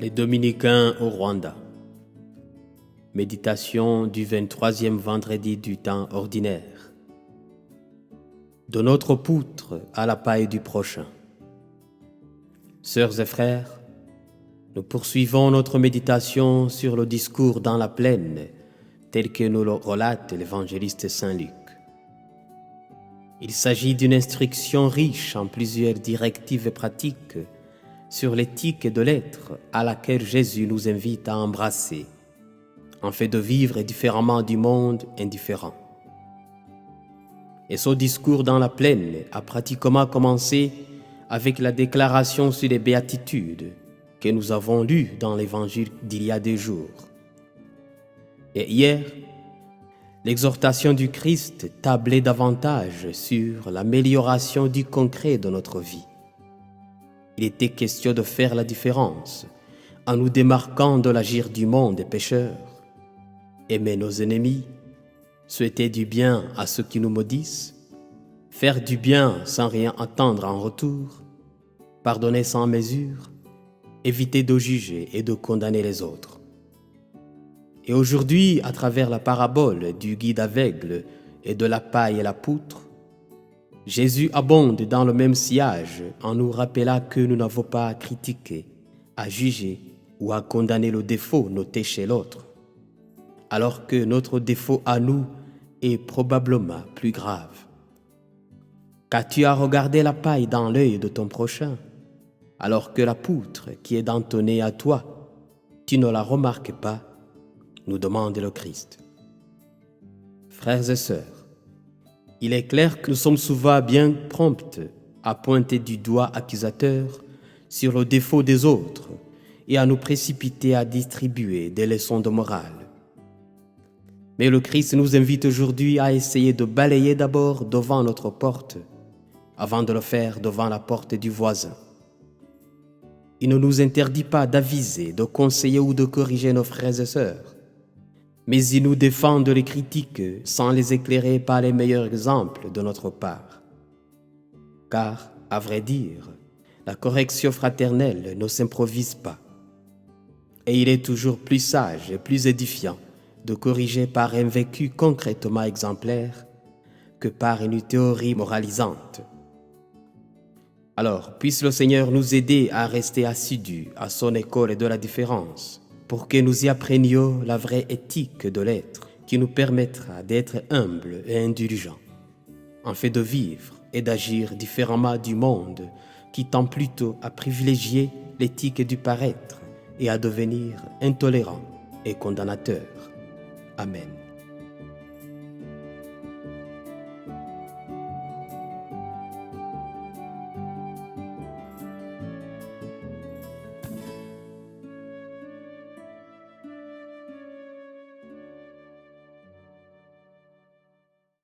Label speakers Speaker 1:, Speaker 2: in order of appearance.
Speaker 1: Les Dominicains au Rwanda. Méditation du 23e vendredi du temps ordinaire. De notre poutre à la paille du prochain. Sœurs et frères, nous poursuivons notre méditation sur le discours dans la plaine, tel que nous le relate l'évangéliste Saint Luc. Il s'agit d'une instruction riche en plusieurs directives pratiques sur l'éthique de l'être à laquelle Jésus nous invite à embrasser, en fait de vivre différemment du monde indifférent. Et ce discours dans la plaine a pratiquement commencé avec la déclaration sur les béatitudes que nous avons lue dans l'évangile d'il y a 2 jours. Et hier, l'exhortation du Christ tablait davantage sur l'amélioration du concret de notre vie. Il était question de faire la différence en nous démarquant de l'agir du monde des pécheurs, aimer nos ennemis, souhaiter du bien à ceux qui nous maudissent, faire du bien sans rien attendre en retour, pardonner sans mesure, éviter de juger et de condamner les autres. Et aujourd'hui, à travers la parabole du guide aveugle et de la paille et la poutre, Jésus abonde dans le même sillage en nous rappelant que nous n'avons pas à critiquer, à juger ou à condamner le défaut noté chez l'autre, alors que notre défaut à nous est probablement plus grave. Qu'as-tu à regarder la paille dans l'œil de ton prochain, alors que la poutre qui est dans ton nez à toi, tu ne la remarques pas, nous demande le Christ. Frères et sœurs, il est clair que nous sommes souvent bien prompts à pointer du doigt accusateur sur le défaut des autres et à nous précipiter à distribuer des leçons de morale. Mais le Christ nous invite aujourd'hui à essayer de balayer d'abord devant notre porte, avant de le faire devant la porte du voisin. Il ne nous interdit pas d'aviser, de conseiller ou de corriger nos frères et sœurs, mais il nous défend de les critiquer sans les éclairer par les meilleurs exemples de notre part. Car, à vrai dire, la correction fraternelle ne s'improvise pas. Et il est toujours plus sage et plus édifiant de corriger par un vécu concrètement exemplaire que par une théorie moralisante. Alors, puisse le Seigneur nous aider à rester assidus à son école de la différence, pour que nous y apprenions la vraie éthique de l'être qui nous permettra d'être humbles et indulgents, en fait de vivre et d'agir différemment du monde qui tend plutôt à privilégier l'éthique du paraître et à devenir intolérant et condamnateur. Amen.